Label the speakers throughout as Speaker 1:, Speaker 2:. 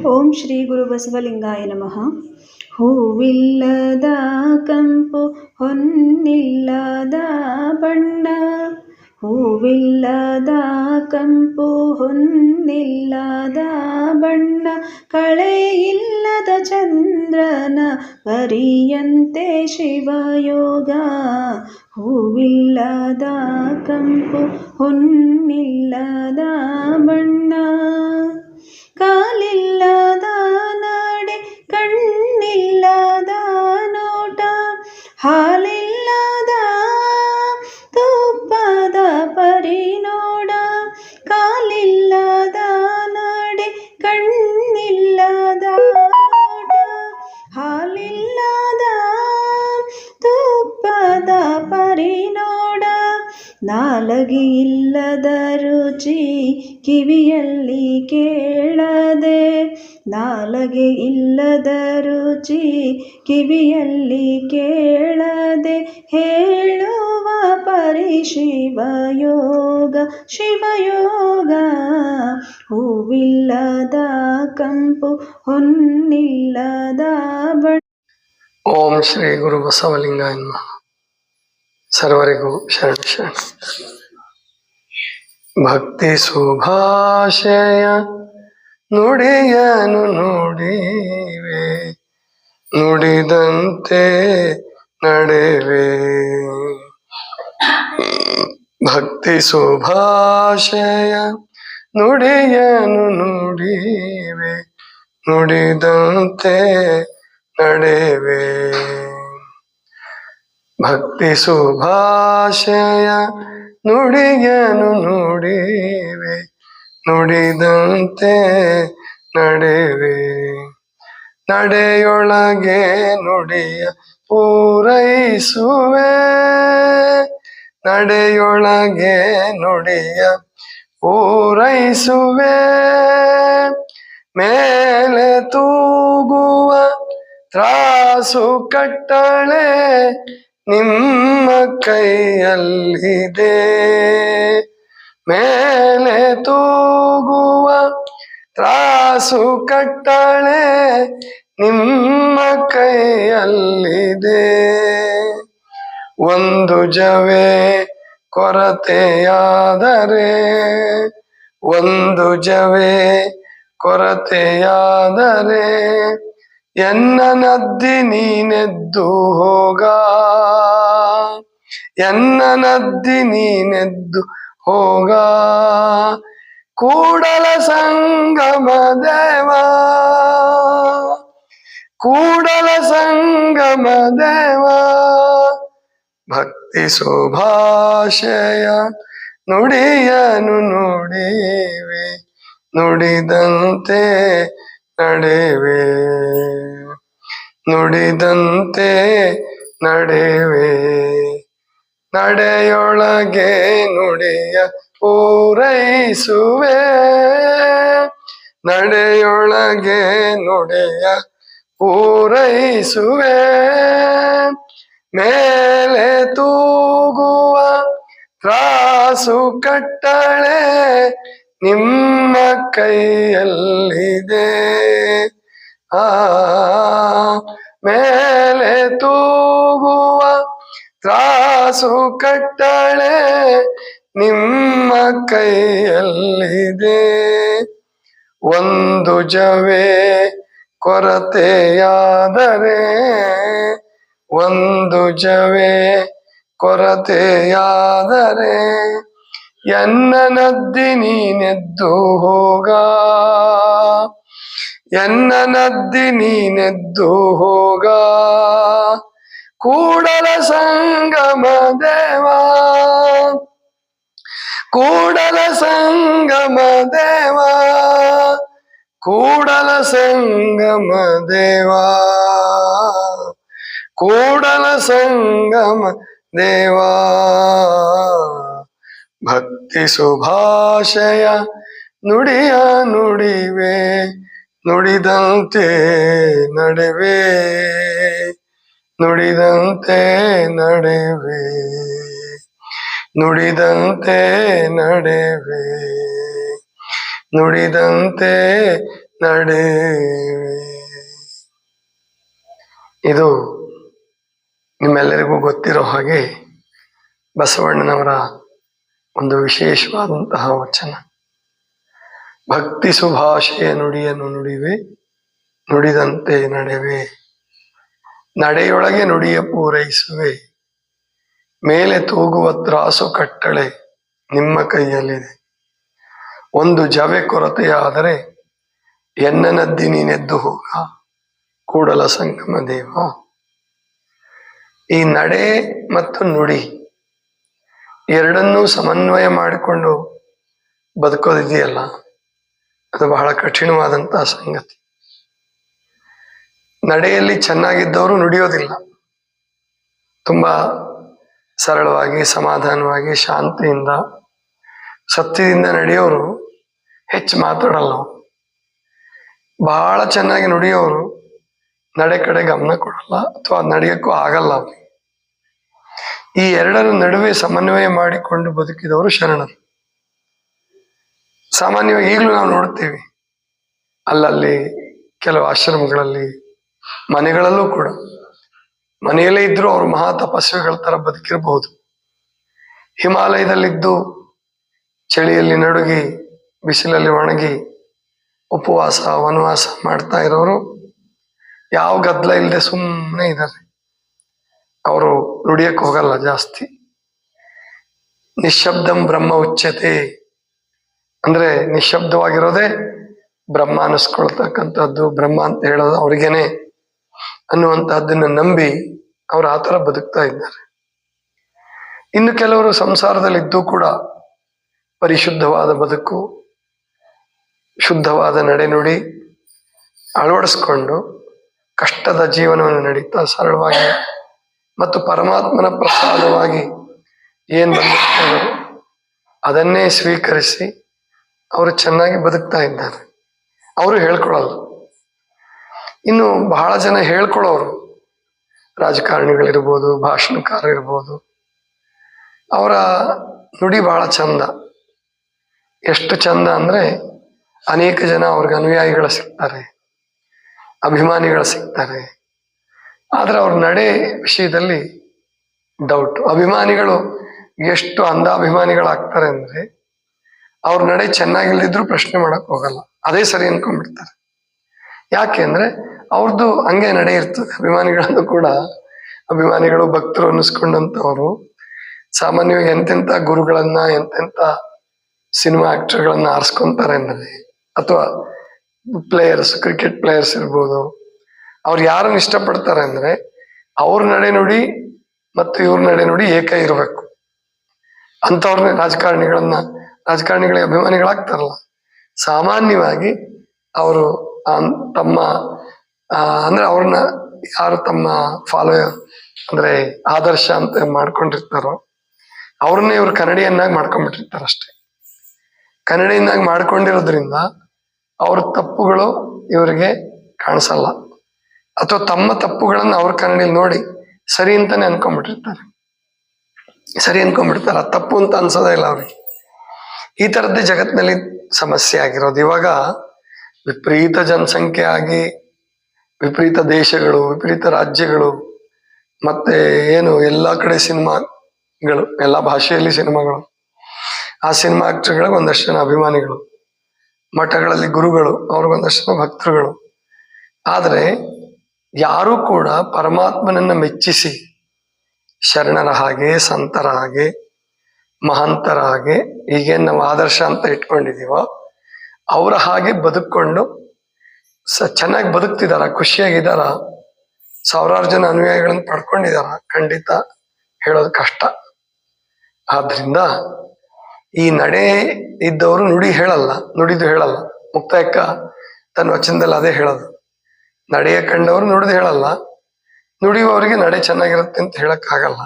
Speaker 1: ಓಂ ಶ್ರೀ ಗುರು ಬಸವಲಿಂಗಾಯ ನಮಃ. ಹೂವಿಲ್ಲದ ಕಂಪು ಹೊನ್ನಿಲ್ಲದ ಬಣ್ಣ, ಹೂವಿಲ್ಲದ ಕಂಪು ಹೊನ್ನಿಲ್ಲದ ಬಣ್ಣ, ಕಳೆಯಿಲ್ಲದ ಚಂದ್ರನ ಪರಿಯಂತೆ ಶಿವಯೋಗ. ಹೂವಿಲ್ಲದ ಕಂಪು ಹೊನ್ನಿಲ್ಲದ ಬಣ್ಣ, ಕಾಲಿಲ್ಲದ ನಾಡೆ ಕಣ್ಣಿಲ್ಲದ ನೋಟ, ಹಾಲಿಲ್ಲದ ತುಪ್ಪದ ಪರಿನೋಡ, ಕಾಲಿಲ್ಲದ ನಾಡೆ ಕಣ್ಣಿಲ್ಲದ ನೋಟ, ಹಾಲಿಲ್ಲದ ತುಪ್ಪದ ಪರಿನೋಡ, ನಾಲಗೆ ಇಲ್ಲದ ರುಚಿ ಕಿವಿಯಲ್ಲಿ ಕೇಳದೆ, ನಾಲಗೆ ಇಲ್ಲದ ರುಚಿ ಕಿವಿಯಲ್ಲಿ ಕೇಳದೆ, ಹೇಳುವ ಪರಿ ಶಿವಯೋಗ ಶಿವಯೋಗ. ಹೂವಿಲ್ಲದ ಕಂಪು ಹೊನ್ನಿಲ್ಲದ ಬಣ್ಣ.
Speaker 2: ಓಂ ಶ್ರೀ ಗುರು ಬಸವಲಿಂಗಾಯ ನಮಃ. ಸರ್ವರಿಗೂ ಶರಣ ಶರಣ. ಭಕ್ತಿ ಸುಭಾಷಯ ನುಡಿಯನು ನುಡಿವೆ, ನುಡಿದಂತೆ ನಡೆವೆ. ಭಕ್ತಿ ಸುಭಾಷಯ ನುಡಿಯನು ನುಡಿವೆ, ನುಡಿದಂತೆ ನಡೆವೆ. ಭಕ್ತಿ ಸುಭಾಷಯ ನುಡಿಯನು ನುಡಿವೆ, ನುಡಿದಂತೆ ನಡೆವೆ. ನಡೆಯೊಳಗೆ ನುಡಿಯ ಪೂರೈಸುವೆ, ನಡೆಯೊಳಗೆ ನುಡಿಯ ಪೂರೈಸುವೆ. ಮೇಲೆ ತೂಗುವ ತ್ರಾಸು ಕಟ್ಟಳೆ ನಿಮ್ಮ ಕೈಯಲ್ಲಿದೆ, ಮೇಲೆ ತೂಗುವ ತ್ರಾಸು ಕಟ್ಟಳೆ ನಿಮ್ಮ ಕೈಯಲ್ಲಿದೆ. ಒಂದು ಜವೆ ಕೊರತೆಯಾದರೆ, ಒಂದು ಜವೆ ಕೊರತೆಯಾದರೆ, ಎನ್ನ ನದ್ದಿ ನೀನೆದ್ದು ಹೋಗ, ಎನ್ನ ನದ್ದಿ ನೀನೆದ್ದು ಹೋಗ. ಕೂಡಲ ಸಂಗಮ ದೇವ, ಕೂಡಲ ಸಂಗಮ ದೇವ. ಭಕ್ತಿ ಸುಭಾಷಯ ನುಡಿಯನು ನುಡಿವೆ, ನುಡಿದಂತೆ ನಡೆವೆ, ನುಡಿದಂತೆ ನಡೆವೆ. ನಡೆಯೊಳಗೆ ನುಡಿಯ ಪೂರೈಸುವೆ, ನಡೆಯೊಳಗೆ ನುಡಿಯ ಪೂರೈಸುವೆ. ಮೇಲೆ ತೂಗುವ ತ್ರಾಸು ಕಟ್ಟಳೆ ನಿಮ್ಮ ಕೈಯಲ್ಲಿದೆ. ಮೇಲೆ ತೂಗುವ ತ್ರಾಸು ಕಟ್ಟಳೆ ನಿಮ್ಮ ಕೈಯಲ್ಲಿದೆ. ಒಂದು ಜವೆ ಕೊರತೆಯಾದರೆ, ಒಂದು ಜವೆ ಕೊರತೆಯಾದರೆ, ಎನ್ನ ನದ್ದಿ ನೀನೆದ್ದು ಹೋಗ, ಎನ್ನ ನದ್ದಿ ನೀನೆದ್ದು ಹೋಗ. ಕೂಡಲ ಸಂಗಮ ದೇವ, ಕೂಡಲ ಸಂಗಮ ದೇವ, ಕೂಡಲ ಸಂಗಮ ದೇವ, ಕೂಡಲ ಸಂಗಮ ದೇವ. ಭಕ್ತಿ ಸುಭಾಷಯ ನುಡಿಯ ನುಡಿವೆ, ನುಡಿದಂತೆ ನಡೆವೆ, ನುಡಿದಂತೆ ನಡೆವೆ, ನುಡಿದಂತೆ ನಡೆವೆ, ನುಡಿದಂತೆ ನಡೆವೆ. ಇದು ನಿಮ್ಮೆಲ್ಲರಿಗೂ ಗೊತ್ತಿರೋ ಹಾಗೆ ಬಸವಣ್ಣನವರ ಒಂದು ವಿಶೇಷವಾದಂತಹ ವಚನ. ಭಕ್ತಿ ಸುಭಾಷೆಯ ನುಡಿಯನ್ನು ನುಡಿವೆ, ನುಡಿದಂತೆ ನಡೆವೆ. ನಡೆಯೊಳಗೆ ನುಡಿಯ ಪೂರೈಸುವೆ, ಮೇಲೆ ತೂಗುವ ತ್ರಾಸು ಕಟ್ಟಳೆ ನಿಮ್ಮ ಕೈಯಲ್ಲಿದೆ. ಒಂದು ಜವೆ ಕೊರತೆಯಾದರೆ ಎನ್ನನದ್ದಿ ನೀನೆದ್ದು ಹೋಗ, ಕೂಡಲ ಸಂಗಮ ದೇವ. ಈ ನಡೆ ಮತ್ತು ನುಡಿ ಎರಡನ್ನೂ ಸಮನ್ವಯ ಮಾಡಿಕೊಂಡು ಬದುಕೋದಿದೆಯಲ್ಲ, ಅದು ಬಹಳ ಕಠಿಣವಾದಂತಹ ಸಂಗತಿ. ನಡೆಯಲ್ಲಿ ಚೆನ್ನಾಗಿದ್ದವರು ನುಡಿಯೋದಿಲ್ಲ. ತುಂಬಾ ಸರಳವಾಗಿ, ಸಮಾಧಾನವಾಗಿ, ಶಾಂತಿಯಿಂದ, ಸತ್ಯದಿಂದ ನಡೆಯೋರು ಹೆಚ್ಚು ಮಾತಾಡಲ್ಲ. ಬಹಳ ಚೆನ್ನಾಗಿ ನುಡಿಯೋರು ನಡೆ ಕಡೆ ಗಮನ ಕೊಡಲ್ಲ, ಅಥವಾ ನಡೆಯಕ್ಕೂ ಆಗಲ್ಲ ಅವ್ರಿಗೆ. ಈ ಎರಡರ ನಡುವೆ ಸಮನ್ವಯ ಮಾಡಿಕೊಂಡು ಬದುಕಿದವರು ಶರಣರು. ಸಾಮಾನ್ಯವಾಗಿ ಈಗಲೂ ನಾವು ನೋಡ್ತೀವಿ, ಅಲ್ಲಲ್ಲಿ ಕೆಲವು ಆಶ್ರಮಗಳಲ್ಲಿ, ಮನೆಗಳಲ್ಲೂ ಕೂಡ, ಮನೆಯಲ್ಲೇ ಇದ್ರೂ ಅವರು ಮಹಾ ತಪಸ್ವಿಗಳ ತರ ಬದುಕಿರಬಹುದು. ಹಿಮಾಲಯದಲ್ಲಿದ್ದು ಚಳಿಯಲ್ಲಿ ನಡುಗಿ, ಬಿಸಿಲಲ್ಲಿ ಒಣಗಿ, ಉಪವಾಸ ವನವಾಸ ಮಾಡ್ತಾ ಇರೋರು ಯಾವ ಗದ್ದಲ ಇಲ್ಲದೆ ಸುಮ್ಮನೆ ಇದ್ದಾರೆ. ಅವರು ನುಡಿಯಕ್ಕೆ ಹೋಗಲ್ಲ ಜಾಸ್ತಿ. ನಿಶಬ್ದಂ ಬ್ರಹ್ಮ ಉಚ್ಯತೆ ಅಂದ್ರೆ ನಿಶಬ್ದವಾಗಿರೋದೇ ಬ್ರಹ್ಮ ಅನ್ನಿಸ್ಕೊಳ್ತಕ್ಕಂಥದ್ದು, ಬ್ರಹ್ಮ ಅಂತ ಹೇಳೋದು ಅವ್ರಿಗೇನೆ ಅನ್ನುವಂತಹದ್ದನ್ನ ನಂಬಿ ಅವ್ರು ಆ ಥರ ಬದುಕ್ತಾ ಇದ್ದಾರೆ. ಇನ್ನು ಕೆಲವರು ಸಂಸಾರದಲ್ಲಿದ್ದು ಕೂಡ ಪರಿಶುದ್ಧವಾದ ಬದುಕು, ಶುದ್ಧವಾದ ನಡೆನುಡಿ ಅಳವಡಿಸ್ಕೊಂಡು ಕಷ್ಟದ ಜೀವನವನ್ನು ನಡೀತಾ ಸರಳವಾಗಿ ಮತ್ತು ಪರಮಾತ್ಮನ ಪ್ರಸಾದವಾಗಿ ಏನ್ ಬಂದಿರ್ತಾರೋ ಅದನ್ನೇ ಸ್ವೀಕರಿಸಿ ಅವರು ಚೆನ್ನಾಗಿ ಬದುಕ್ತಾ ಇದ್ದಾರೆ. ಅವರು ಹೇಳ್ಕೊಳಲ್ಲ. ಇನ್ನು ಬಹಳ ಜನ ಹೇಳ್ಕೊಳ್ಳೋರು, ರಾಜಕಾರಣಿಗಳಿರ್ಬೋದು, ಭಾಷಣಕಾರ ಅವರ ನುಡಿ ಬಹಳ ಚಂದ. ಎಷ್ಟು ಚಂದ ಅಂದ್ರೆ ಅನೇಕ ಜನ ಅವ್ರಿಗೆ ಅನುಯಾಯಿಗಳು ಸಿಗ್ತಾರೆ, ಅಭಿಮಾನಿಗಳು ಸಿಗ್ತಾರೆ. ಆದ್ರೆ ಅವ್ರ ನಡೆ ವಿಷಯದಲ್ಲಿ ಡೌಟ್. ಅಭಿಮಾನಿಗಳು ಎಷ್ಟು ಅಂಧಾಭಿಮಾನಿಗಳಾಗ್ತಾರೆ ಅಂದ್ರೆ ಅವ್ರ ನಡೆ ಚೆನ್ನಾಗಿಲ್ದಿದ್ರು ಪ್ರಶ್ನೆ ಮಾಡಕ್ ಹೋಗಲ್ಲ, ಅದೇ ಸರಿ ಅನ್ಕೊಂಡ್ಬಿಡ್ತಾರೆ. ಯಾಕೆ ಅಂದ್ರೆ ಅವ್ರದ್ದು ಹಂಗೆ ನಡೆ ಇರ್ತದೆ. ಅಭಿಮಾನಿಗಳನ್ನು ಕೂಡ, ಅಭಿಮಾನಿಗಳು ಭಕ್ತರು ಅನ್ನಿಸ್ಕೊಂಡಂತವ್ರು ಸಾಮಾನ್ಯವಾಗಿ ಎಂತೆಂಥ ಗುರುಗಳನ್ನ, ಎಂತೆಂಥ ಸಿನಿಮಾ ಆಕ್ಟರ್ಗಳನ್ನ ಆರಿಸ್ಕೊಂತಾರೆ ಅಂದ್ರೆ, ಅಥವಾ ಪ್ಲೇಯರ್ಸ್, ಕ್ರಿಕೆಟ್ ಪ್ಲೇಯರ್ಸ್ ಇರ್ಬೋದು, ಅವ್ರು ಯಾರನ್ನ ಇಷ್ಟಪಡ್ತಾರೆ ಅಂದ್ರೆ ಅವ್ರ ನಡೆ ನುಡಿ ಮತ್ತು ಇವ್ರ ನಡೆ ನುಡಿ ಏಕ ಇರಬೇಕು. ಅಂಥವ್ರನ್ನ ರಾಜಕಾರಣಿಗಳಿಗೆ ಅಭಿಮಾನಿಗಳಾಗ್ತಾರಲ್ಲ, ಸಾಮಾನ್ಯವಾಗಿ ಅವರು ತಮ್ಮ ಅಂದ್ರೆ ಅವ್ರನ್ನ ಯಾರು ತಮ್ಮ ಫಾಲೋ ಅಂದ್ರೆ ಆದರ್ಶ ಅಂತ ಮಾಡ್ಕೊಂಡಿರ್ತಾರೋ ಅವ್ರನ್ನೇ ಇವ್ರು ಕನ್ನಡಿಯನ್ನಾಗಿ ಮಾಡ್ಕೊಂಡ್ಬಿಟ್ಟಿರ್ತಾರೆ ಅಷ್ಟೇ. ಕನ್ನಡಿಯನ್ನಾಗಿ ಮಾಡ್ಕೊಂಡಿರೋದ್ರಿಂದ ಅವ್ರ ತಪ್ಪುಗಳು ಇವರಿಗೆ ಕಾಣಿಸಲ್ಲ, ಅಥವಾ ತಮ್ಮ ತಪ್ಪುಗಳನ್ನ ಅವ್ರ ಕನ್ನಡಿಯಲ್ಲಿ ನೋಡಿ ಸರಿ ಅಂತಾನೆ ಅನ್ಕೊಂಡ್ಬಿಟ್ಟಿರ್ತಾರೆ. ಅದು ತಪ್ಪು ಅಂತ ಅನ್ಸೋದೇ ಇಲ್ಲ ಅವ್ರಿಗೆ. ಈ ತರದ್ದೇ ಜಗತ್ತಿನಲ್ಲಿ ಸಮಸ್ಯೆ ಆಗಿರೋದು. ಇವಾಗ ವಿಪರೀತ ಜನಸಂಖ್ಯೆ ಆಗಿ, ವಿಪರೀತ ದೇಶಗಳು, ವಿಪರೀತ ರಾಜ್ಯಗಳು, ಮತ್ತೆ ಏನು ಎಲ್ಲಾ ಕಡೆ ಸಿನಿಮಾಗಳು, ಎಲ್ಲ ಭಾಷೆಯಲ್ಲಿ ಸಿನಿಮಾಗಳು, ಆ ಸಿನಿಮಾ ಆಕ್ಟರ್ಗಳಿಗೆ ಒಂದಷ್ಟು ಜನ ಅಭಿಮಾನಿಗಳು, ಮಠಗಳಲ್ಲಿ ಗುರುಗಳು, ಅವ್ರಿಗೊಂದಷ್ಟು ಜನ ಭಕ್ತರುಗಳು. ಆದ್ರೆ ಯಾರೂ ಕೂಡ ಪರಮಾತ್ಮನನ್ನ ಮೆಚ್ಚಿಸಿ ಶರಣರ ಹಾಗೆ, ಸಂತರ ಹಾಗೆ, ಮಹಂತರ ಹಾಗೆ, ಈಗೇನು ನಾವು ಆದರ್ಶ ಅಂತ ಇಟ್ಕೊಂಡಿದೀವೋ ಅವರ ಹಾಗೆ ಬದುಕೊಂಡು ಚೆನ್ನಾಗಿ ಬದುಕ್ತಿದಾರ, ಖುಷಿಯಾಗಿದ್ದಾರ, ಸಾವಿರಾರು ಜನ ಅನುಯಾಯಿಗಳನ್ನ ಪಡ್ಕೊಂಡಿದಾರ? ಖಂಡಿತ ಹೇಳೋದು ಕಷ್ಟ. ಆದ್ರಿಂದ ಈ ನಡೆ ಇದ್ದವರು ನುಡಿದು ಹೇಳಲ್ಲ. ಮುಕ್ತಾಯಕ್ಕ ತನ್ನ ವಚನದಲ್ಲಿ ಅದೇ ಹೇಳೋದು. ನಡೆಯ ಕಂಡವರು ನುಡಿದು ಹೇಳಲ್ಲ, ನುಡಿಯುವವರಿಗೆ ನಡೆ ಚೆನ್ನಾಗಿರುತ್ತೆ ಅಂತ ಹೇಳಕ್ಕಾಗಲ್ಲ.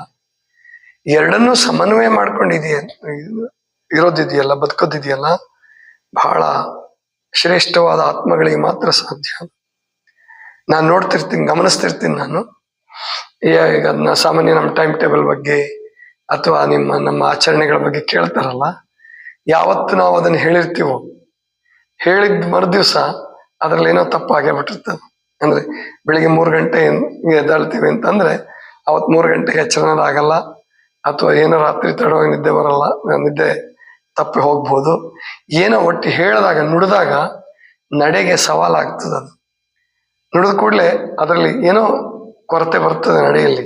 Speaker 2: ಎರಡನ್ನೂ ಸಮನ್ವಯ ಇರೋದಿದೆಯಲ್ಲ, ಬದುಕೋದಿದೆಯಲ್ಲ, ಬಹಳ ಶ್ರೇಷ್ಠವಾದ ಆತ್ಮಗಳಿಗೆ ಮಾತ್ರ ಸಾಧ್ಯ. ನಾನು ನೋಡ್ತಿರ್ತೀನಿ, ಗಮನಿಸ್ತಿರ್ತೀನಿ. ನಾನು ಈಗ ಅದನ್ನ ಸಾಮಾನ್ಯ ನಮ್ಮ ಟೈಮ್ ಟೇಬಲ್ ಬಗ್ಗೆ ಅಥವಾ ನಮ್ಮ ಆಚರಣೆಗಳ ಬಗ್ಗೆ ಕೇಳ್ತಾರಲ್ಲ, ಯಾವತ್ತು ನಾವು ಅದನ್ನ ಹೇಳಿರ್ತೀವೋ ಹೇಳಿದ ಮರುದಿವ್ಸ ಅದ್ರಲ್ಲಿ ಏನೋ ತಪ್ಪು ಆಗೇ ಬಿಟ್ಟಿರ್ತದೆ. ಅಂದ್ರೆ ಬೆಳಿಗ್ಗೆ 3 ಗಂಟೆಗೆ ಎದ್ದೇಳ್ತೀವಿ ಅಂತಂದ್ರೆ ಅವತ್ತು 3 ಗಂಟೆಗೆ ಎಚ್ಚರನಾಗಲ್ಲ, ಅಥವಾ ಏನೋ ರಾತ್ರಿ ತಡವಾಗಿ ನಿದ್ದೆ ಬರಲ್ಲ, ನಿದ್ದೆ ತಪ್ಪಿ ಹೋಗ್ಬೋದು. ಏನೋ ಒಟ್ಟು ಹೇಳಿದಾಗ ನುಡಿದಾಗ ನಡೆಗೆ ಸವಾಲಾಗ್ತದೆ. ಅದು ನುಡಿದ ಕೂಡಲೇ ಅದರಲ್ಲಿ ಏನೋ ಕೊರತೆ ಬರ್ತದೆ ನಡೆಯಲ್ಲಿ.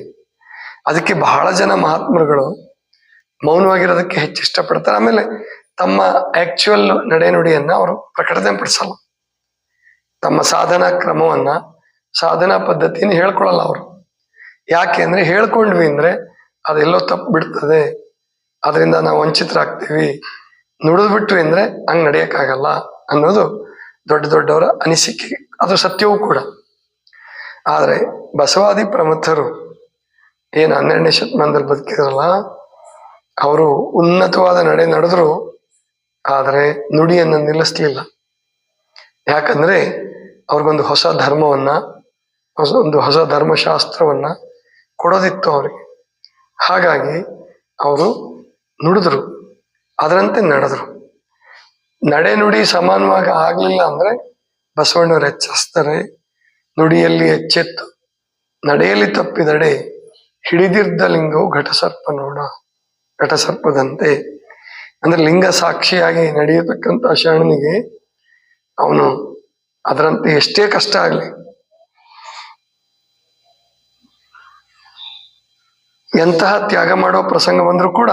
Speaker 2: ಅದಕ್ಕೆ ಬಹಳ ಜನ ಮಹಾತ್ಮರುಗಳು ಮೌನವಾಗಿರೋದಕ್ಕೆ ಹೆಚ್ಚು ಇಷ್ಟಪಡ್ತಾರೆ. ಆಮೇಲೆ ತಮ್ಮ ಆಕ್ಚುಯಲ್ ನಡೆ ನುಡಿಯನ್ನ ಅವರು ಪ್ರಕಟಣೆ ಪಡಿಸಲ್ಲ. ತಮ್ಮ ಸಾಧನಾ ಕ್ರಮವನ್ನ, ಸಾಧನಾ ಪದ್ಧತಿಯನ್ನು ಹೇಳ್ಕೊಳಲ್ಲ ಅವರು. ಯಾಕೆ ಅಂದ್ರೆ ಹೇಳ್ಕೊಂಡ್ವಿ ಅಂದ್ರೆ ಅದೆಲ್ಲೋ ತಪ್ಪು ಬಿಡ್ತದೆ, ಅದರಿಂದ ನಾವು ವಂಚಿತರಾಗ್ತೀವಿ. ನುಡಿದು ಬಿಟ್ವಿ ಅಂದ್ರೆ ಹಂಗ್ ನಡೆಯಕ್ಕಾಗಲ್ಲ ಅನ್ನೋದು ದೊಡ್ಡ ದೊಡ್ಡವರ ಅನಿಸಿಕೆ. ಅದು ಸತ್ಯವೂ ಕೂಡ. ಆದ್ರೆ ಬಸವಾದಿ ಪ್ರಮುಖರು ಏನು 12ನೇ ಶತಮಾನದಲ್ಲಿ ಬದುಕಿದ್ರಲ್ಲ, ಅವರು ಉನ್ನತವಾದ ನಡೆ ನಡೆದ್ರು, ಆದರೆ ನುಡಿಯನ್ನು ನಿಲ್ಲಿಸ್ಲಿಲ್ಲ. ಯಾಕಂದ್ರೆ ಅವ್ರಿಗೊಂದು ಹೊಸ ಧರ್ಮವನ್ನ, ಒಂದು ಹೊಸ ಧರ್ಮಶಾಸ್ತ್ರವನ್ನ ಕೊಡೋದಿತ್ತು ಅವ್ರಿಗೆ. ಹಾಗಾಗಿ ಅವರು ನುಡಿದ್ರು, ಅದರಂತೆ ನಡೆದ್ರು. ನಡೆ ನುಡಿ ಸಮಾನವಾಗಿ ಆಗ್ಲಿಲ್ಲ ಅಂದ್ರೆ ಬಸವಣ್ಣವ್ರು ಎಚ್ಚರಿಸ್ತಾರೆ, ನುಡಿಯಲ್ಲಿ ಎಚ್ಚೆತ್ತು ನಡೆಯಲ್ಲಿ ತಪ್ಪಿದಡೆ ಹಿಡಿದಿರ್ದ ಲಿಂಗವು ಘಟಸರ್ಪ ನೋಡ, ಘಟಸರ್ಪದಂತೆ. ಅಂದ್ರೆ ಲಿಂಗ ಸಾಕ್ಷಿಯಾಗಿ ನಡೆಯತಕ್ಕಂಥ ಶರಣನಿಗೆ ಅವನು ಅದರಂತೆ ಎಷ್ಟೇ ಕಷ್ಟ ಆಗ್ಲಿ, ಎಂತಹ ತ್ಯಾಗ ಮಾಡೋ ಪ್ರಸಂಗ ಬಂದ್ರೂ ಕೂಡ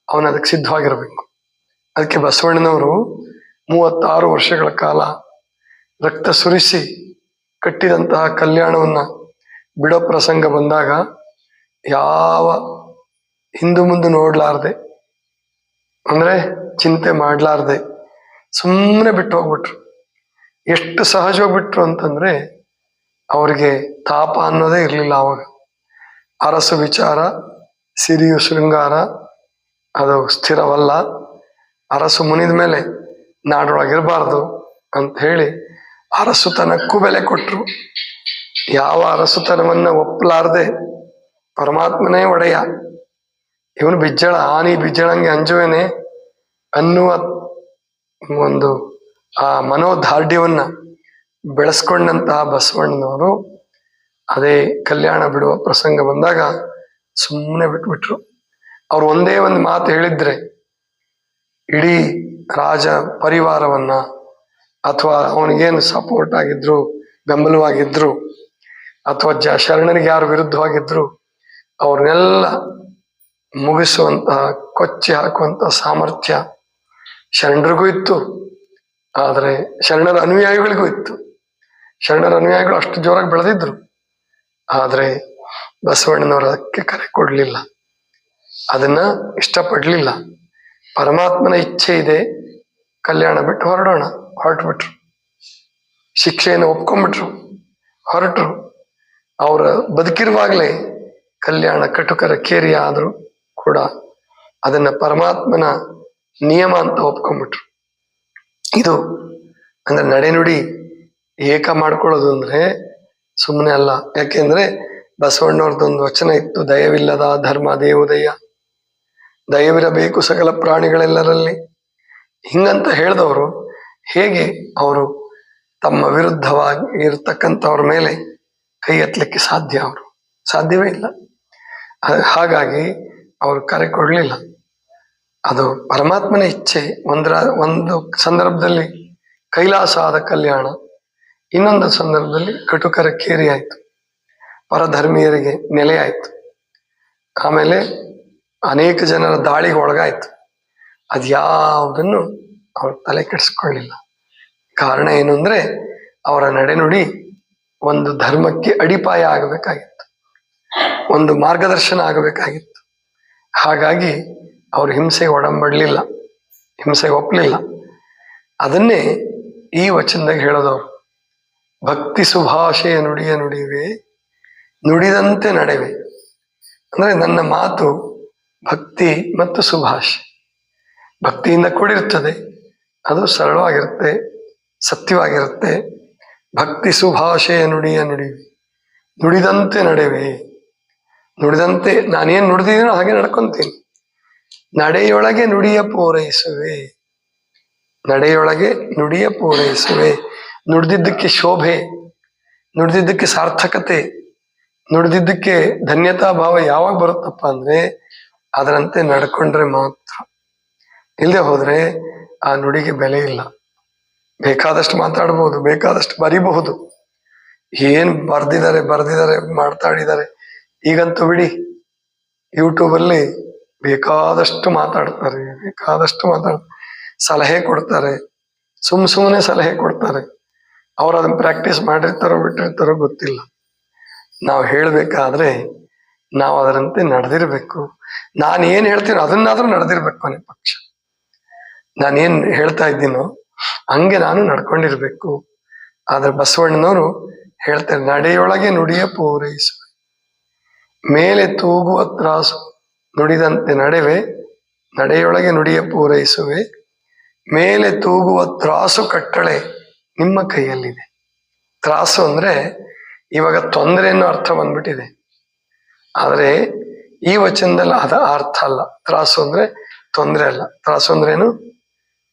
Speaker 2: ಅವನು ಅದಕ್ಕೆ ಸಿದ್ಧವಾಗಿರ್ಬೇಕು. ಅದಕ್ಕೆ ಬಸವಣ್ಣನವರು 36 ವರ್ಷಗಳ ಕಾಲ ರಕ್ತ ಸುರಿಸಿ ಕಟ್ಟಿದಂತಹ ಕಲ್ಯಾಣವನ್ನ ಬಿಡೋ ಪ್ರಸಂಗ ಬಂದಾಗ ಯಾವ ಹಿಂದು ಮುಂದೆ ನೋಡ್ಲಾರ್ದೆ, ಅಂದ್ರೆ ಚಿಂತೆ ಮಾಡ್ಲಾರ್ದೆ ಸುಮ್ಮನೆ ಬಿಟ್ಟು ಹೋಗ್ಬಿಟ್ರು. ಎಷ್ಟು ಸಹಜವಾಗಿ ಬಿಟ್ರು ಅಂತಂದ್ರೆ ಅವರಿಗೆ ತಾಪ ಅನ್ನೋದೇ ಇರಲಿಲ್ಲ ಅವಾಗ. ಅರಸು ವಿಚಾರ ಸಿರಿಯು ಶೃಂಗಾರ ಅದು ಸ್ಥಿರವಲ್ಲ, ಅರಸು ಮುನಿದ ಮೇಲೆ ನಾಡೊಳಗಿರಬಾರ್ದು ಅಂತ ಹೇಳಿ ಅರಸುತನಕ್ಕೂ ಬೆಲೆ ಕೊಟ್ರು. ಯಾವ ಅರಸುತನವನ್ನ ಒಪ್ಪಲಾರ್ದೆ ಪರಮಾತ್ಮನೇ ಒಡೆಯ, ಇವನು ಬಿಜ್ಜಳ, ಆನಿ ಬಿಜ್ಜಳಂಗೆ ಅಂಜುವೇನೆ ಅನ್ನುವ ಒಂದು ಆ ಮನೋದಾರ್ಢ್ಯವನ್ನ ಬೆಳೆಸ್ಕೊಂಡಂತಹ ಬಸವಣ್ಣನವರು ಅದೇ ಕಲ್ಯಾಣ ಬಿಡುವ ಪ್ರಸಂಗ ಬಂದಾಗ ಸುಮ್ಮನೆ ಬಿಟ್ಬಿಟ್ರು. ಅವ್ರು ಒಂದೇ ಒಂದು ಮಾತು ಹೇಳಿದ್ರೆ ಇಡೀ ರಾಜ ಪರಿವಾರವನ್ನ, ಅಥವಾ ಅವನಿಗೇನು ಸಪೋರ್ಟ್ ಆಗಿದ್ರು, ಬೆಂಬಲವಾಗಿದ್ರು, ಅಥವಾ ಶರಣರಿಗೆ ಯಾರು ವಿರುದ್ಧವಾಗಿದ್ರು ಅವ್ರನ್ನೆಲ್ಲ ಮುಗಿಸುವಂತಹ, ಕೊಚ್ಚಿ ಹಾಕುವಂತಹ ಸಾಮರ್ಥ್ಯ ಶರಣರಿಗೂ ಇತ್ತು, ಆದರೆ ಶರಣರ ಅನುಯಾಯಿಗಳಿಗೂ ಇತ್ತು. ಶರಣರ ಅನುಯಾಯಿಗಳು ಅಷ್ಟು ಜೋರಾಗಿ ಬೆಳೆದಿದ್ರು, ಆದ್ರೆ ಬಸವಣ್ಣನವರು ಅದಕ್ಕೆ ಕರೆ ಕೊಡ್ಲಿಲ್ಲ, ಅದನ್ನ ಇಷ್ಟಪಡ್ಲಿಲ್ಲ. ಪರಮಾತ್ಮನ ಇಚ್ಛೆ ಇದೆ, ಕಲ್ಯಾಣ ಬಿಟ್ಟು ಹೊರಟುಬಿಟ್ರು. ಶಿಕ್ಷೆಯನ್ನು ಒಪ್ಕೊಂಡ್ಬಿಟ್ರು, ಹೊರಟರು. ಅವರ ಬದುಕಿರುವಾಗಲೇ ಕಲ್ಯಾಣ ಕಟುಕರ ಕೇರಿ ಆದ್ರು ಕೂಡ ಅದನ್ನ ಪರಮಾತ್ಮನ ನಿಯಮ ಅಂತ ಒಪ್ಕೊಂಡ್ಬಿಟ್ರು. ಇದು ಅಂದ್ರೆ ನಡೆನುಡಿ ಏಕ ಮಾಡ್ಕೊಳ್ಳೋದು ಅಂದ್ರೆ ಸುಮ್ಮನೆ ಅಲ್ಲ. ಯಾಕೆಂದ್ರೆ ಬಸವಣ್ಣವ್ರದ್ದೊಂದು ವಚನ ಇತ್ತು, ದಯವಿಲ್ಲದ ಧರ್ಮ ದೇವೋದಯ, ದಯವಿರಬೇಕು ಸಕಲ ಪ್ರಾಣಿಗಳೆಲ್ಲರಲ್ಲಿ. ಹಿಂಗಂತ ಹೇಳಿದವರು ಹೇಗೆ ಅವರು ತಮ್ಮ ವಿರುದ್ಧವಾಗಿ ಇರತಕ್ಕಂಥವ್ರ ಮೇಲೆ ಕೈ ಎತ್ತಲಿಕ್ಕೆ ಸಾಧ್ಯ? ಅವರು ಸಾಧ್ಯವೇ ಇಲ್ಲ. ಹಾಗಾಗಿ ಅವರು ಕರೆ ಕೊಡ್ಲಿಲ್ಲ. ಅದು ಪರಮಾತ್ಮನ ಇಚ್ಛೆ. ಒಂದು ಸಂದರ್ಭದಲ್ಲಿ ಕೈಲಾಸ ಆದ ಕಲ್ಯಾಣ, ಇನ್ನೊಂದು ಸಂದರ್ಭದಲ್ಲಿ ಕಟುಕರ ಕೇರಿ ಆಯ್ತು, ಪರಧರ್ಮೀಯರಿಗೆ ನೆಲೆ ಆಯ್ತು, ಆಮೇಲೆ ಅನೇಕ ಜನರ ದಾಳಿಗೆ ಒಳಗಾಯ್ತು. ಅದ್ಯಾವುದನ್ನು ಅವ್ರು ತಲೆ ಕೆಡಿಸ್ಕೊಳ್ಳಿಲ್ಲ. ಕಾರಣ ಏನು ಅಂದ್ರೆ ಅವರ ನಡೆನುಡಿ ಒಂದು ಧರ್ಮಕ್ಕೆ ಅಡಿಪಾಯ ಆಗಬೇಕಾಗಿತ್ತು, ಒಂದು ಮಾರ್ಗದರ್ಶನ ಆಗಬೇಕಾಗಿತ್ತು. ಹಾಗಾಗಿ ಅವರು ಹಿಂಸೆಗೆ ಒಡಂಬಡಲಿಲ್ಲ, ಹಿಂಸೆಗೆ ಒಪ್ಪಲಿಲ್ಲ. ಅದನ್ನೇ ಈ ವಚನದಾಗ ಹೇಳೋದವ್ರು, ಭಕ್ತಿ ಸುಭಾಷೆಯ ನುಡಿಯ ನುಡಿವೆ, ನುಡಿದಂತೆ ನಡೆವೆ. ಅಂದ್ರೆ ನನ್ನ ಮಾತು ಭಕ್ತಿ ಮತ್ತು ಸುಭಾಷೆ, ಭಕ್ತಿಯಿಂದ ಕೂಡಿರ್ತದೆ, ಅದು ಸರಳವಾಗಿರುತ್ತೆ, ಸತ್ಯವಾಗಿರುತ್ತೆ. ಭಕ್ತಿ ಸುಭಾಷೆಯ ನುಡಿಯ ನುಡಿವೆ, ನುಡಿದಂತೆ ನಡೆವೆ. ನುಡಿದಂತೆ ನಾನೇನು ನುಡಿದಿದ್ದೀನೋ ಹಾಗೆ ನಡ್ಕೊಂತೀನಿ. ನಡೆಯೊಳಗೆ ನುಡಿಯ ಪೂರೈಸುವೆ, ನಡೆಯೊಳಗೆ ನುಡಿಯ ಪೂರೈಸುವೆ. ನುಡಿದಿದ್ದಕ್ಕೆ ಶೋಭೆ, ನುಡಿದಿದ್ದಕ್ಕೆ ಸಾರ್ಥಕತೆ, ನುಡಿದಿದ್ದಕ್ಕೆ ಧನ್ಯತಾ ಭಾವ ಯಾವಾಗ ಬರುತ್ತಪ್ಪ ಅಂದ್ರೆ ಅದರಂತೆ ನಡ್ಕೊಂಡ್ರೆ ಮಾತ್ರ. ಇಲ್ಲದೆ ಹೋದ್ರೆ ಆ ನುಡಿಗೆ ಬೆಲೆ ಇಲ್ಲ. ಬೇಕಾದಷ್ಟು ಮಾತಾಡ್ಬೋದು, ಬೇಕಾದಷ್ಟು ಬರಿಬಹುದು, ಏನ್ ಬರ್ದಿದ್ದಾರೆ ಮಾತಾಡಿದ್ದಾರೆ. ಈಗಂತೂ ಬಿಡಿ, ಯೂಟ್ಯೂಬಲ್ಲಿ ಬೇಕಾದಷ್ಟು ಮಾತಾಡ್ತಾರೆ, ಸಲಹೆ ಕೊಡ್ತಾರೆ, ಸುಮ್ಮನೆ ಸಲಹೆ ಕೊಡ್ತಾರೆ. ಅವ್ರು ಅದನ್ನ ಪ್ರಾಕ್ಟೀಸ್ ಮಾಡಿರ್ತಾರೋ ಬಿಟ್ಟಿರ್ತಾರೋ ಗೊತ್ತಿಲ್ಲ. ನಾವು ಹೇಳ್ಬೇಕಾದ್ರೆ ನಾವು ಅದರಂತೆ ನಡೆದಿರ್ಬೇಕು. ನಾನು ಏನ್ ಹೇಳ್ತೀನೋ ಅದನ್ನಾದ್ರೂ ನಡೆದಿರ್ಬೇಕು. ಕೊನೆ ಪಕ್ಷ ನಾನೇನ್ ಹೇಳ್ತಾ ಇದ್ದೀನೋ ಹಂಗೆ ನಾನು ನಡ್ಕೊಂಡಿರ್ಬೇಕು. ಆದ್ರೆ ಬಸವಣ್ಣನವರು ಹೇಳ್ತಾರೆ, ನಡೆಯೊಳಗೆ ನುಡಿಯ ಪೂರೈಸುವೆ, ಮೇಲೆ ತೂಗುವ ತ್ರಾಸು, ನುಡಿದಂತೆ ನಡೆವೆ, ನಡೆಯೊಳಗೆ ನುಡಿಯ ಪೂರೈಸುವೆ, ಮೇಲೆ ತೂಗುವ ತ್ರಾಸು ಕಟ್ಟಳೆ ನಿಮ್ಮ ಕೈಯಲ್ಲಿದೆ. ತ್ರಾಸು ಅಂದ್ರೆ ಇವಾಗ ತೊಂದರೆ ಅನ್ನೋ ಅರ್ಥ ಬಂದ್ಬಿಟ್ಟಿದೆ. ಆದ್ರೆ ಈ ವಚನದಲ್ಲಿ ಅದ ಅರ್ಥ ಅಲ್ಲ. ತ್ರಾಸು ಅಂದ್ರೆ ತೊಂದರೆ ಅಲ್ಲ. ತ್ರಾಸು ಅಂದ್ರೇನು?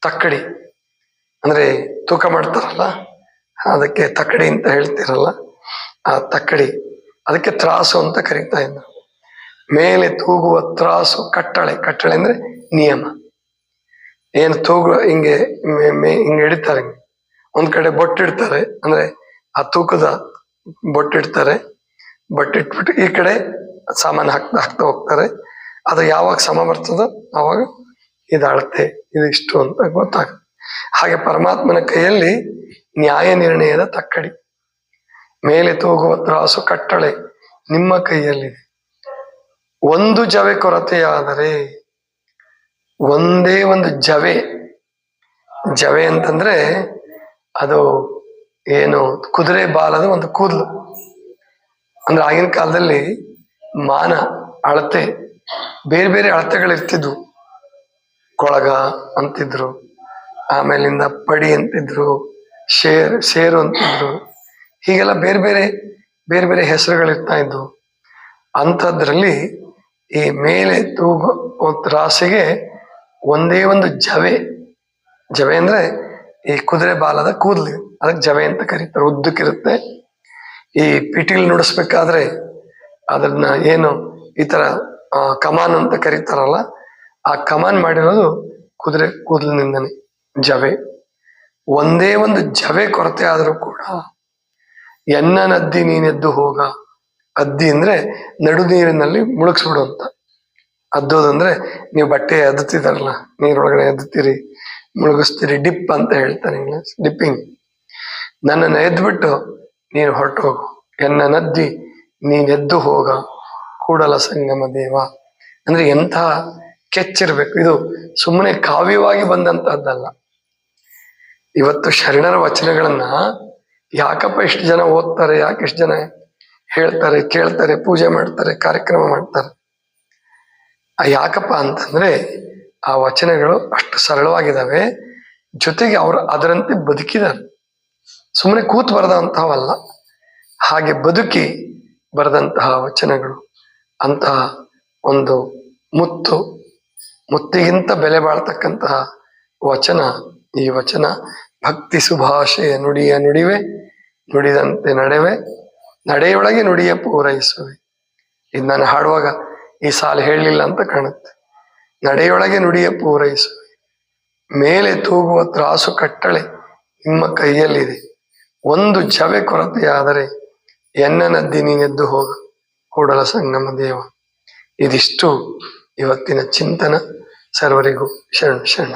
Speaker 2: ತಕ್ಕಡಿ ಅಂದ್ರೆ ತೂಕ ಮಾಡ್ತಾರಲ್ಲ, ಅದಕ್ಕೆ ತಕ್ಕಡಿ ಅಂತ ಹೇಳ್ತಿರಲ್ಲ, ಆ ತಕ್ಕಡಿ, ಅದಕ್ಕೆ ತ್ರಾಸು ಅಂತ ಕರೀತಾ ಇದ್ರು. ಮೇಲೆ ತೂಗುವ ತ್ರಾಸು ಕಟ್ಟಳೆ, ಕಟ್ಟಳೆ ಅಂದ್ರೆ ನಿಯಮ. ಏನು ತೂಗು ಹಿಂಗೆ ಹಿಂಗೆ ಹಿಡಿತಾರೆ, ಒಂದ್ ಕಡೆ ಬೊಟ್ಟಿಡ್ತಾರೆ, ಅಂದ್ರೆ ಆ ತೂಕದ ಬೊಟ್ಟಿಡ್ತಾರೆ, ಬೊಟ್ಟಿಟ್ಬಿಟ್ಟು ಈ ಕಡೆ ಸಾಮಾನು ಹಾಕ್ತಾ ಹೋಗ್ತಾರೆ. ಅದು ಯಾವಾಗ ಸಮ ಬರ್ತದೋ ಅವಾಗ ಇದು ಅಳತೆ, ಇದು ಇಷ್ಟು ಅಂತ ಗೊತ್ತಾಗುತ್ತೆ. ಹಾಗೆ ಪರಮಾತ್ಮನ ಕೈಯಲ್ಲಿ ನ್ಯಾಯ ನಿರ್ಣಯದ ತಕ್ಕಡಿ, ಮೇಲೆ ತೂಗುವ ತ್ರಾಸು ಕಟ್ಟಳೆ ನಿಮ್ಮ ಕೈಯಲ್ಲಿದೆ. ಒಂದು ಜವೆ ಕೊರತೆಯಾದರೆ, ಒಂದೇ ಒಂದು ಜವೆ, ಜವೆ ಅಂತಂದ್ರೆ ಅದು ಏನು ಕುದುರೆ ಬಾಲದ ಒಂದು ಕೂದಲು. ಅಂದ್ರೆ ಆಗಿನ ಕಾಲದಲ್ಲಿ ಮಾನ, ಅಳತೆ, ಬೇರೆ ಬೇರೆ ಅಳತೆಗಳಿರ್ತಿದ್ವು. ಕೊಳಗ ಅಂತಿದ್ರು, ಆಮೇಲಿಂದ ಪಡಿ ಅಂತಿದ್ರು, ಶೇರು ಅಂತಿದ್ರು, ಹೀಗೆಲ್ಲ ಬೇರೆ ಬೇರೆ ಹೆಸರುಗಳಿರ್ತಾ ಇದ್ವು. ಅಂಥದ್ರಲ್ಲಿ ಈ ಮೇಲೆ ತೂಗು ತ್ರಾಸಿಗೆ ಒಂದೇ ಒಂದು ಜವೆ, ಜವೆ ಅಂದ್ರೆ ಈ ಕುದುರೆ ಬಾಲದ ಕೂದಲು, ಅದಕ್ಕೆ ಜವೆ ಅಂತ ಕರೀತಾರೆ. ಉದ್ದಕ್ಕಿರುತ್ತೆ. ಈ ಪಿಟೀಲ್ ನುಡಿಸ್ಬೇಕಾದ್ರೆ ಅದನ್ನ ಏನು ಈ ತರ ಕಮಾನ್ ಅಂತ ಕರೀತಾರಲ್ಲ, ಆ ಕಮಾನ್ ಮಾಡಿರೋದು ಕುದುರೆ ಕೂದಲಿನಿಂದನೇ, ಜವೆ. ಒಂದೇ ಒಂದು ಜವೆ ಕೊರತೆ ಆದರೂ ಕೂಡ ಎನ್ನ ನದ್ದಿ ನೀನೆದ್ದು ಹೋಗ. ಅದ್ದಿ ಅಂದ್ರೆ ನಡು ನೀರಿನಲ್ಲಿ ಮುಳುಗಿಸ್ಬಿಡು ಅಂತ. ಅದ್ದೋದಂದ್ರೆ ನೀವು ಬಟ್ಟೆ ಅದ್ದುತ್ತಿದಾರಲ್ಲ, ನೀರೊಳಗಡೆ ಅದ್ದುತ್ತೀರಿ, ಮುಳುಗಿಸ್ತೀರಿ, ಡಿಪ್ ಅಂತ ಹೇಳ್ತಾರೆ ಇಂಗ್ಲಿಷ್, ಡಿಪ್ಪಿಂಗ್. ನನ್ನನ್ನು ಎದ್ಬಿಟ್ಟು ನೀನು ಹೊರಟು ಹೋಗು. ಎನ್ನ ನದ್ದಿ ನೀನೆದ್ದು ಹೋಗ ಕೂಡಲ ಸಂಗಮ ದೇವ. ಅಂದ್ರೆ ಎಂಥ ಕೆಚ್ಚಿರ್ಬೇಕು. ಇದು ಸುಮ್ಮನೆ ಕಾವ್ಯವಾಗಿ ಬಂದಂತಹದ್ದಲ್ಲ. ಇವತ್ತು ಶರಣರ ವಚನಗಳನ್ನ ಯಾಕಪ್ಪ ಇಷ್ಟು ಜನ ಓದ್ತಾರೆ, ಯಾಕೆ ಇಷ್ಟು ಜನ ಹೇಳ್ತಾರೆ, ಕೇಳ್ತಾರೆ, ಪೂಜೆ ಮಾಡ್ತಾರೆ, ಕಾರ್ಯಕ್ರಮ ಮಾಡ್ತಾರೆ? ಯಾಕಪ್ಪ ಅಂತಂದ್ರೆ ಆ ವಚನಗಳು ಅಷ್ಟು ಸರಳವಾಗಿದ್ದಾವೆ, ಜೊತೆಗೆ ಅವರು ಅದರಂತೆ ಬದುಕಿದ್ದಾರೆ. ಸುಮ್ಮನೆ ಕೂತು ಬರೆದಂತಹವಲ್ಲ, ಹಾಗೆ ಬದುಕಿ ಬರೆದಂತಹ ವಚನಗಳು. ಅಂತಹ ಒಂದು ಮುತ್ತಿಗಿಂತ ಬೆಲೆ ಬಾಳ್ತಕ್ಕಂತಹ ವಚನ ಈ ವಚನ. ಭಕ್ತಿ ಸುಭಾಷೆಯ ನುಡಿಯ ನುಡಿವೆ, ನುಡಿದಂತೆ ನಡೆವೆ, ನಡೆಯೊಳಗೆ ನುಡಿಯ ಪೂರೈಸುವೆ. ಇದು ನಾನು ಹಾಡುವಾಗ ಈ ಸಾಲು ಹೇಳಲಿಲ್ಲ ಅಂತ ಕಾಣುತ್ತೆ. ನಡೆಯೊಳಗೆ ನುಡಿಯ ಪೂರೈಸುವೆ, ಮೇಲೆ ತೂಗುವ ತ್ರಾಸು ಕಟ್ಟಳೆ ನಿಮ್ಮ ಕೈಯಲ್ಲಿದೆ. ಒಂದು ಜವೆ ಕೊರತೆಯಾದರೆ ಎನ್ನ ನದ್ದಿ ನೀನೆದ್ದು ಹೋಗ ಕೂಡಲ ಸಂಗಮ ದೇವ. ಇದಿಷ್ಟು ಇವತ್ತಿನ ಚಿಂತನ. ಸರ್ವರಿಗೂ ಶರಣ ಶರಣ.